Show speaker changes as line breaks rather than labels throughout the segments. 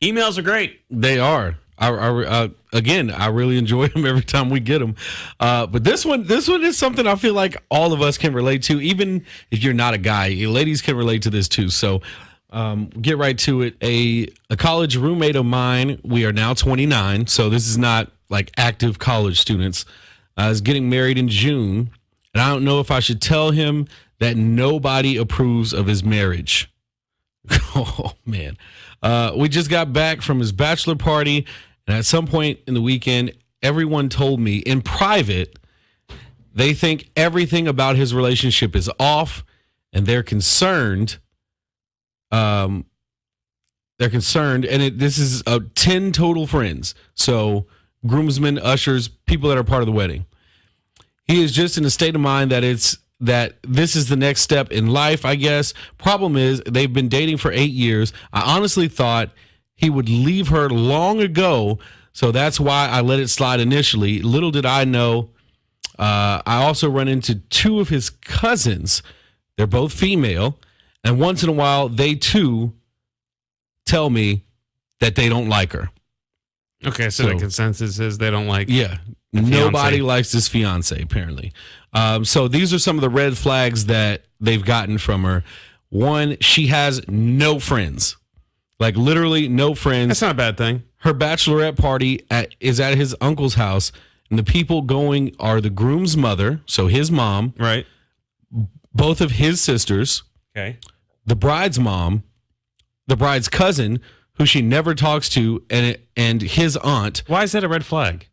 Emails are great.
They are. Again, I really enjoy them every time we get them. But this one is something I feel like all of us can relate to, even if you're not a guy. Ladies can relate to this too. So get right to it. A college roommate of mine, we are now 29, so this is not like active college students, is getting married in June. And I don't know if I should tell him that nobody approves of his marriage. Oh, man. We just got back from his bachelor party. And at some point in the weekend, everyone told me in private, they think everything about his relationship is off and they're concerned. They're concerned. And this is 10 total friends. So groomsmen, ushers, people that are part of the wedding. He is just in a state of mind that this is the next step in life, I guess. Problem is, they've been dating for 8 years. I honestly thought he would leave her long ago, so that's why I let it slide initially. Little did I know, I also run into 2 of his cousins. They're both female, and once in a while, they too tell me that they don't like her.
Okay, so the consensus is they don't like.
Yeah, nobody likes this fiance apparently. So these are some of the red flags that they've gotten from her. One, she has no friends, like literally no friends.
That's not a bad thing.
Her bachelorette party is at his uncle's house, and the people going are the groom's mother, so his mom,
right?
Both of his sisters,
okay,
the bride's mom, the bride's cousin, who she never talks to, and his aunt.
Why is that a red flag?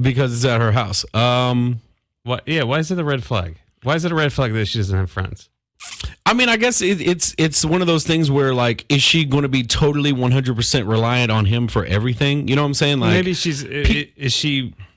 Because it's at her house.
What? Yeah. Why is it a red flag? Why is it a red flag that she doesn't have friends?
I mean, I guess it's one of those things where, like, is she going to be totally 100% reliant on him for everything? You know what I'm saying? Like,
maybe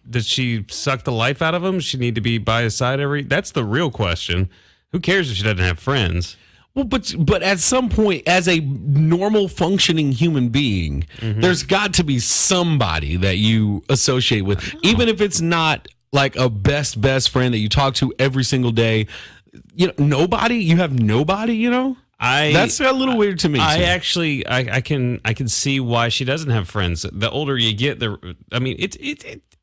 does she suck the life out of him? She need to be by his side that's the real question. Who cares if she doesn't have friends?
Well, but at some point, as a normal functioning human being, there's got to be somebody that you associate with, even if it's not like a best friend that you talk to every single day. You know, nobody. You have nobody. You know, that's a little weird to me.
I can see why she doesn't have friends. The older you get,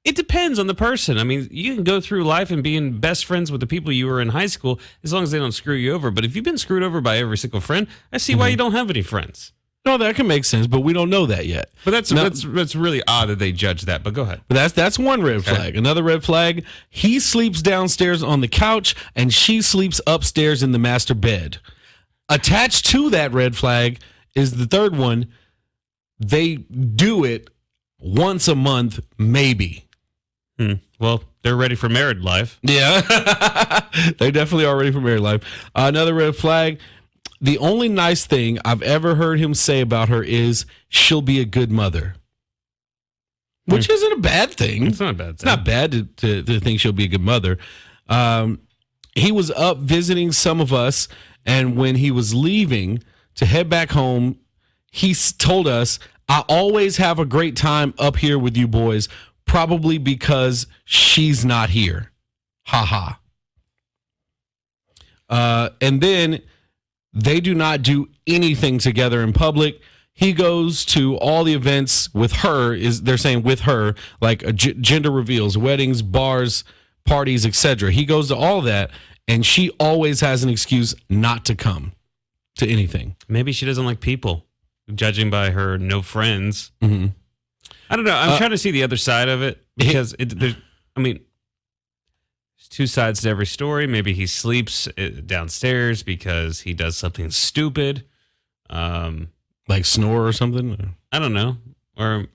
it depends on the person. I mean, you can go through life and being best friends with the people you were in high school as long as they don't screw you over. But if you've been screwed over by every single friend, I see why you don't have any friends.
No, that can make sense, but we don't know that yet.
But that's really odd that they judge that. But go ahead.
But that's one red flag. Okay. Another red flag: he sleeps downstairs on the couch, and she sleeps upstairs in the master bed. Attached to that red flag is the third one: they do it once a month, maybe.
Well, they're ready for married life.
Yeah, they definitely are ready for married life. Another red flag: the only nice thing I've ever heard him say about her is she'll be a good mother, which isn't a bad thing.
It's not a bad thing.
It's not bad to think she'll be a good mother. He was up visiting some of us, and when he was leaving to head back home, he told us, "I always have a great time up here with you boys, probably because she's not here." Ha ha. And then they do not do anything together in public. He goes to all the events with her. They're saying with her, like gender reveals, weddings, bars, parties, etc. He goes to all that, and she always has an excuse not to come to anything.
Maybe she doesn't like people, judging by her no friends. Mm-hmm. I don't know. I'm trying to see the other side of it because there's two sides to every story. Maybe he sleeps downstairs because he does something stupid.
Like snore or something?
I don't know. Or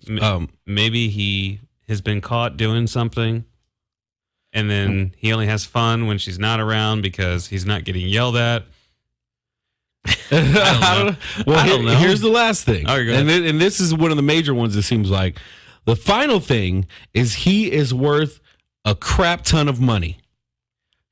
maybe he has been caught doing something and then he only has fun when she's not around because he's not getting yelled at. I don't know.
Well, here's the last thing.
Oh,
and this is one of the major ones, it seems like. The final thing is he is worth a crap ton of money.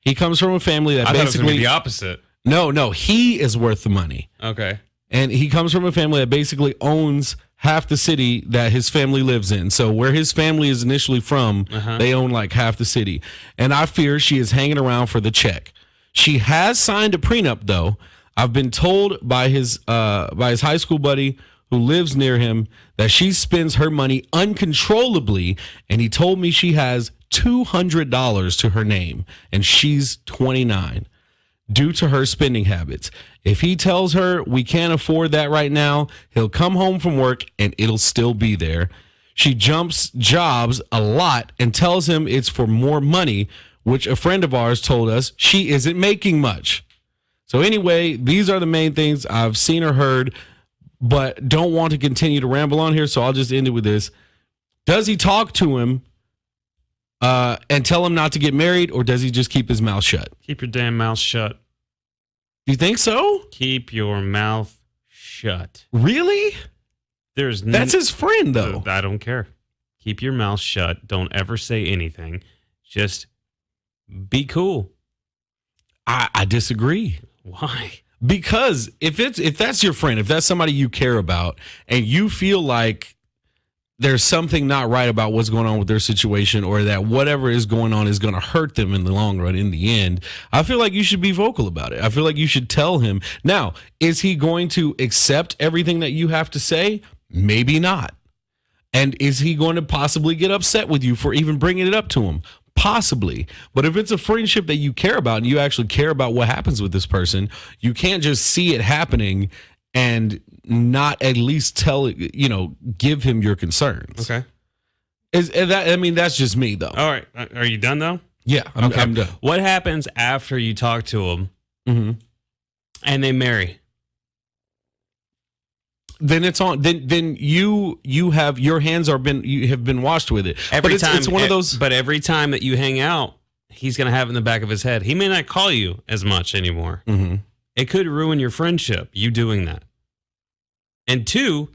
He comes from a family that basically...
thought it was going to be the opposite.
No, he is worth the money.
Okay.
And he comes from a family that basically owns half the city that his family lives in. So where his family is initially from, they own like half the city. And I fear she is hanging around for the check. She has signed a prenup, though. I've been told by his high school buddy who lives near him that she spends her money uncontrollably, and he told me she has $200 to her name, and she's 29, due to her spending habits. If he tells her we can't afford that right now, he'll come home from work and it'll still be there. She jumps jobs a lot and tells him it's for more money, which a friend of ours told us she isn't making much. So anyway, these are the main things I've seen or heard, but don't want to continue to ramble on here, so I'll just end it with this. Does he talk to him and tell him not to get married, or does he just keep his mouth shut?
Keep your damn mouth shut.
You think so?
Keep your mouth shut.
Really? That's his friend, though.
I don't care. Keep your mouth shut. Don't ever say anything. Just be cool.
I disagree.
Why?
Because if that's your friend, if that's somebody you care about, and you feel like there's something not right about what's going on with their situation, or that whatever is going on is going to hurt them in the long run, in the end, I feel like you should be vocal about it. I feel like you should tell him. Now, is he going to accept everything that you have to say? Maybe not. And is he going to possibly get upset with you for even bringing it up to him? Possibly. But if it's a friendship that you care about and you actually care about what happens with this person, you can't just see it happening and not at least give him your concerns.
Okay.
That's just me, though.
All right. Are you done, though?
Yeah, I'm done.
What happens after you talk to him and they marry?
Then it's on. Then you have your hands you have been washed with it. It's one of those.
But every time that you hang out, he's going to have it in the back of his head. He may not call you as much anymore. Mm-hmm. It could ruin your friendship, you doing that. And 2,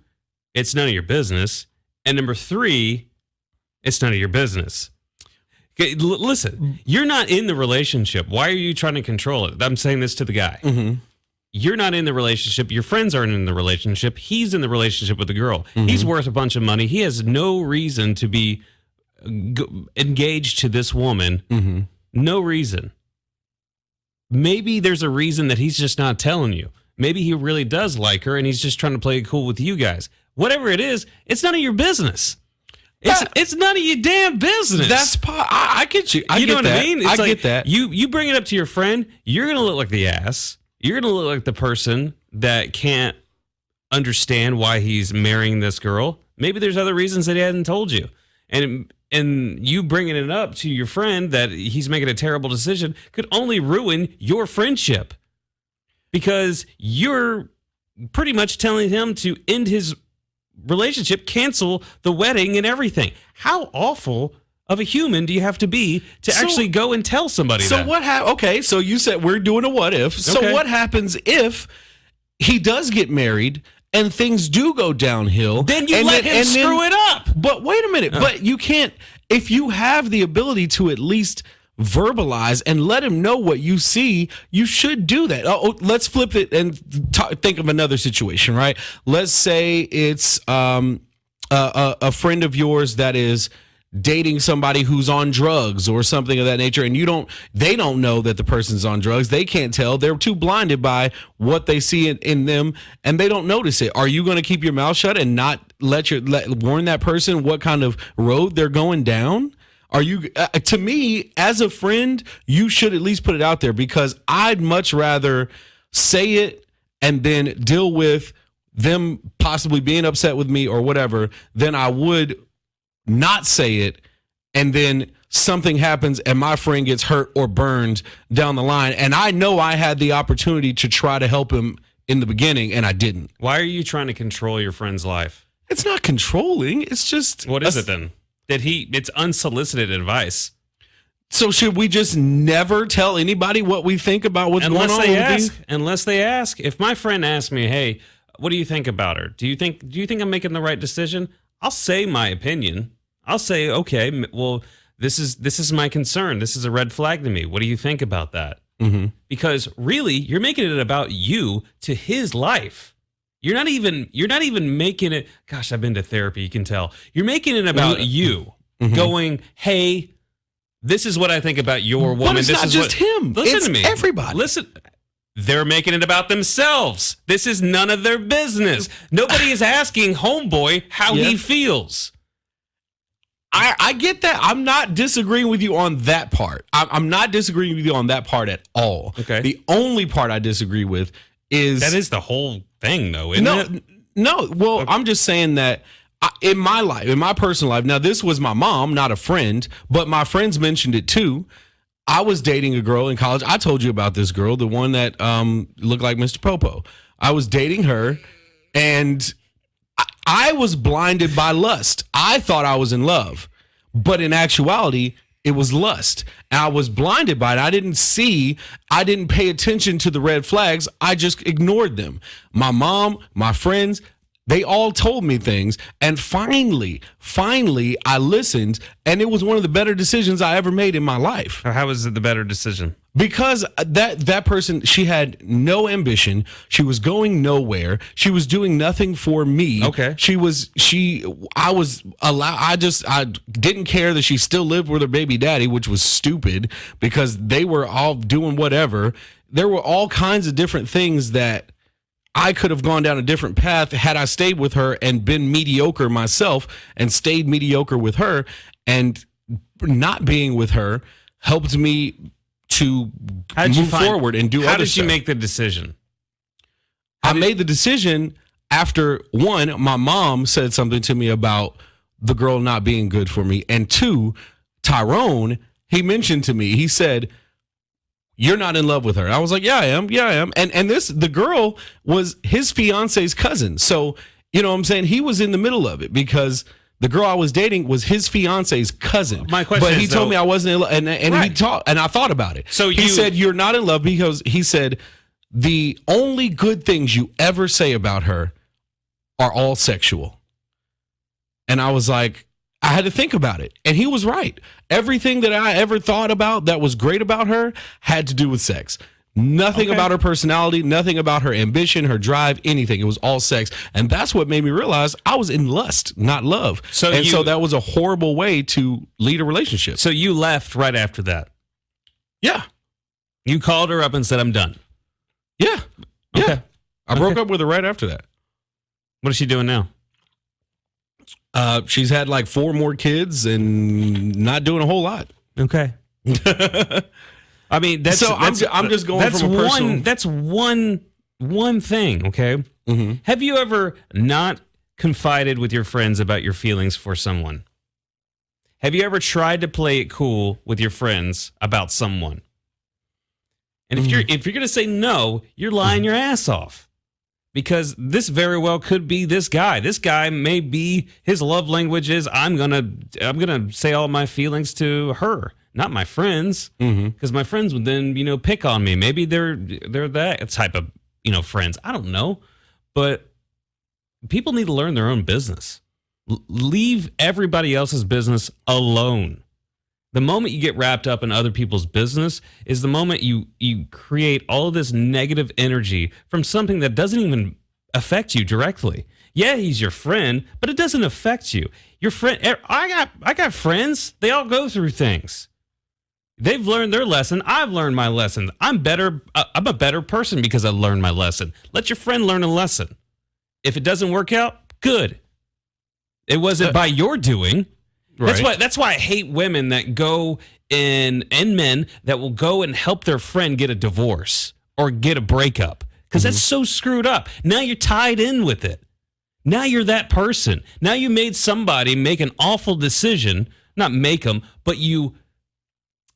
it's none of your business. And number 3, it's none of your business. Okay, listen, you're not in the relationship. Why are you trying to control it? I'm saying this to the guy. Mm-hmm. You're not in the relationship. Your friends aren't in the relationship. He's in the relationship with the girl. Mm-hmm. He's worth a bunch of money. He has no reason to be engaged to this woman. Mm-hmm. No reason. Maybe there's a reason that he's just not telling you. Maybe he really does like her and he's just trying to play it cool with you guys. Whatever it is, it's none of your business. It's none of your damn business.
I get you.
You know what
I
mean?
It's I get that.
You bring it up to your friend, you're going to look like the ass. You're going to look like the person that can't understand why he's marrying this girl. Maybe there's other reasons that he hasn't told you. And you bringing it up to your friend that he's making a terrible decision could only ruin your friendship. Because you're pretty much telling him to end his relationship, cancel the wedding and everything. How awful of a human do you have to be to actually go and tell somebody that?
Okay, so you said we're doing a what if. So what happens if he does get married and things do go downhill?
Then you let him screw it up.
But wait a minute. But you can't, if you have the ability to at least verbalize and let him know what you see, you should do that. Let's flip it and think of another situation, right? Let's say it's a friend of yours that is dating somebody who's on drugs or something of that nature, and they don't know that the person's on drugs. They can't tell. They're too blinded by what they see in them, and they don't notice it. Are you going to keep your mouth shut and not warn that person what kind of road they're going down? Are you, to me, as a friend, you should at least put it out there, because I'd much rather say it and then deal with them possibly being upset with me or whatever than I would not say it and then something happens and my friend gets hurt or burned down the line. And I know I had the opportunity to try to help him in the beginning and I didn't.
Why are you trying to control your friend's life?
It's not controlling. It's just.
What is it then? It's unsolicited advice.
So should we just never tell anybody what we think about what's going on?
Unless they ask. If my friend asks me, hey, what do you think about her? Do you think I'm making the right decision? I'll say my opinion. I'll say, okay, well, this is my concern. This is a red flag to me. What do you think about that? Mm-hmm. Because really, you're making it about you to his life. You're not even making it. Gosh, I've been to therapy. You can tell. You're making it about you. Mm-hmm. Going, hey, this is what I think about your woman.
But it's not just him.
Listen to me.
Everybody.
Listen. They're making it about themselves. This is none of their business. Nobody is asking homeboy how he feels.
I get that. I'm not disagreeing with you on that part. I'm not disagreeing with you on that part at all.
Okay.
The only part I disagree with is
that is the whole thing, though, isn't it?
No. Well, okay. I'm just saying that in my life, in my personal life. Now, this was my mom, not a friend, but my friends mentioned it too. I was dating a girl in college. I told you about this girl, the one that looked like Mr. Popo. I was dating her, and I was blinded by lust. I thought I was in love, but in actuality, it was lust. And I was blinded by it. I didn't pay attention to the red flags. I just ignored them. My mom, my friends, they all told me things. And finally, I listened, and it was one of the better decisions I ever made in my life.
How was it the better decision?
Because that person, she had no ambition. She was going nowhere. She was doing nothing for me.
Okay.
I didn't care that she still lived with her baby daddy, which was stupid because they were all doing whatever. There were all kinds of different things that I could have gone down a different path had I stayed with her and been mediocre myself and stayed mediocre with her. And not being with her helped me to move forward and do other stuff.
How did you make the decision?
I made the decision after, one, my mom said something to me about the girl not being good for me. And two, Tyrone, he mentioned to me, he said, "You're not in love with her." I was like, yeah, I am. And the girl was his fiance's cousin. So, you know what I'm saying? He was in the middle of it because the girl I was dating was his fiance's cousin.
My question
but he told me I wasn't in love, and
right.
he talked, and I thought about it.
So
he said, "You're not in love," because he said the only good things you ever say about her are all sexual. And I was like, I had to think about it. And he was right. Everything that I ever thought about that was great about her had to do with sex. Nothing about her personality, nothing about her ambition, her drive, anything. It was all sex. And that's what made me realize I was in lust, not love. So that was a horrible way to lead a relationship.
So you left right after that?
Yeah.
You called her up and said, "I'm done."
Yeah.
Okay.
Yeah. I broke up with her right after that.
What is she doing now?
She's had like 4 more kids and not doing a whole lot.
Okay. I mean,
I'm just going from a personal.
That's one thing. Okay.
Mm-hmm.
Have you ever not confided with your friends about your feelings for someone? Have you ever tried to play it cool with your friends about someone? And if you're gonna say no, you're lying your ass off. Because this very well could be this guy. This guy may be, his love language is, I'm gonna say all my feelings to her, not my friends. Because my friends would then, pick on me. Maybe they're that type of, friends. I don't know. But people need to learn their own business. Leave everybody else's business alone. The moment you get wrapped up in other people's business is the moment you create all of this negative energy from something that doesn't even affect you directly. Yeah, he's your friend, but it doesn't affect you. Your friend, I got friends. They all go through things. They've learned their lesson. I've learned my lesson. I'm a better person because I learned my lesson. Let your friend learn a lesson. If it doesn't work out, good. It wasn't by your doing. Right. That's why I hate women that go and men that will go and help their friend get a divorce or get a breakup, because that's so screwed up. Now you're tied in with it. Now you're that person. Now you made somebody make an awful decision, not make them, but you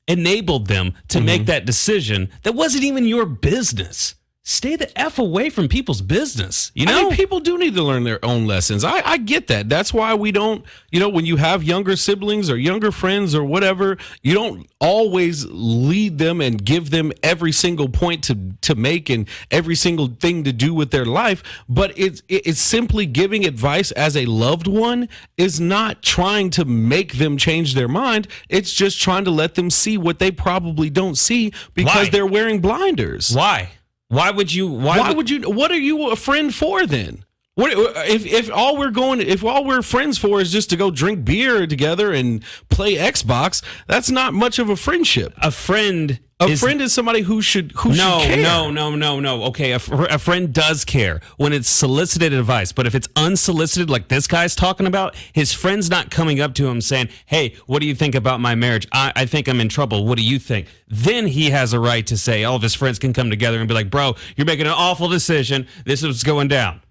enabled them to make that decision that wasn't even your business. Stay the F away from people's business.
I mean, people do need to learn their own lessons. I get that. That's why we don't, when you have younger siblings or younger friends or whatever, you don't always lead them and give them every single point to make and every single thing to do with their life. But it's simply giving advice as a loved one is not trying to make them change their mind. It's just trying to let them see what they probably don't see because they're wearing blinders.
Why? Why would you?
What are you a friend for then? What if all we're friends for is just to go drink beer together and play Xbox? That's not much of a friendship.
A friend
A friend is somebody who should care.
No. Okay, a friend does care when it's solicited advice, but if it's unsolicited, like this guy's talking about, his friend's not coming up to him saying, "Hey, what do you think about my marriage? I think I'm in trouble. What do you think?" Then he has a right to say, all of his friends can come together and be like, "Bro, you're making an awful decision. This is what's going down."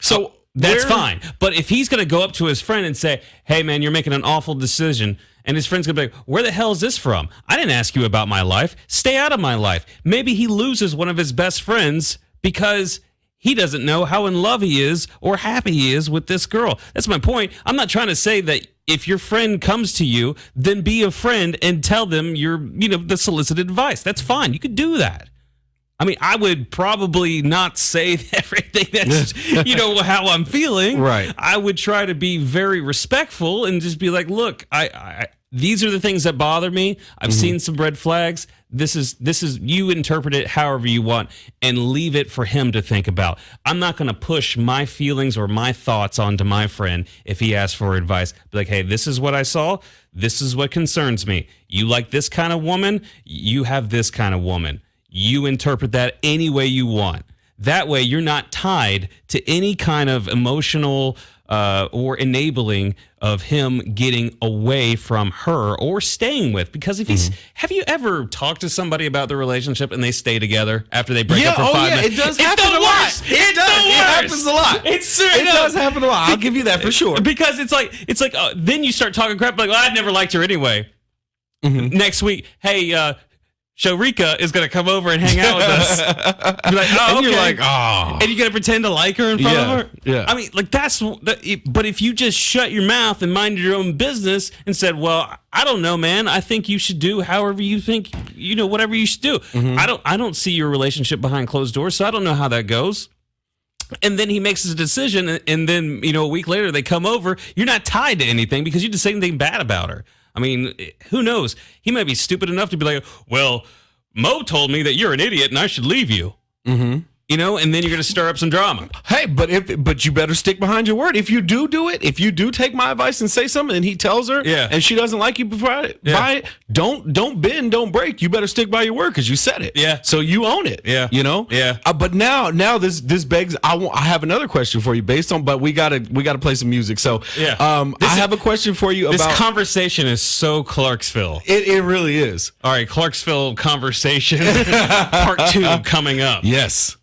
So
that's fine. But if he's going to go up to his friend and say, "Hey, man, you're making an awful decision," and his friend's going to be like, "Where the hell is this from? I didn't ask you about my life. Stay out of my life." Maybe he loses one of his best friends because he doesn't know how in love he is or happy he is with this girl. That's my point. I'm not trying to say that if your friend comes to you, then be a friend and tell them the solicited advice. That's fine. You could do that. I mean, I would probably not say everything that's, how I'm feeling.
Right.
I would try to be very respectful and just be like, look, I these are the things that bother me. I've seen some red flags. This is you interpret it however you want and leave it for him to think about. I'm not going to push my feelings or my thoughts onto my friend if he asks for advice. Be like, "Hey, this is what I saw. This is what concerns me. You like this kind of woman? You have this kind of woman. You interpret that any way you want." That way, you're not tied to any kind of emotional or enabling of him getting away from her or staying with. Because if he's, have you ever talked to somebody about the relationship and they stay together after they break up for 5 minutes?
It does happen a lot. It happens a lot. It does happen a lot. I'll give you that for sure.
Because it's like then you start talking crap like, "Well, I never liked her anyway." Next week, "Hey, Sharika is going to come over and hang out with us." You're like, "Oh,
and
okay."
you're like, "Oh."
And you're going to pretend to like her in front of her?
Yeah.
I mean, like but if you just shut your mouth and mind your own business and said, "Well, I don't know, man. I think you should do however you think, whatever you should do. I don't see your relationship behind closed doors, so I don't know how that goes." And then he makes his decision, and then, a week later they come over. You're not tied to anything because you didn't say anything bad about her. I mean, who knows? He might be stupid enough to be like, "Well, Mo told me that you're an idiot and I should leave you." And then you're going to stir up some drama.
Hey, but you better stick behind your word. If you do it, if you do take my advice and say something, and he tells her, and she doesn't like you by it, don't bend, don't break. You better stick by your word because you said it.
Yeah.
So you own it.
Yeah. Yeah.
But now this begs. I have another question for you but we gotta play some music. So I have a question for you about
this conversation. Is so Clarksville.
It really is.
All right, Clarksville conversation part 2 coming up.
Yes.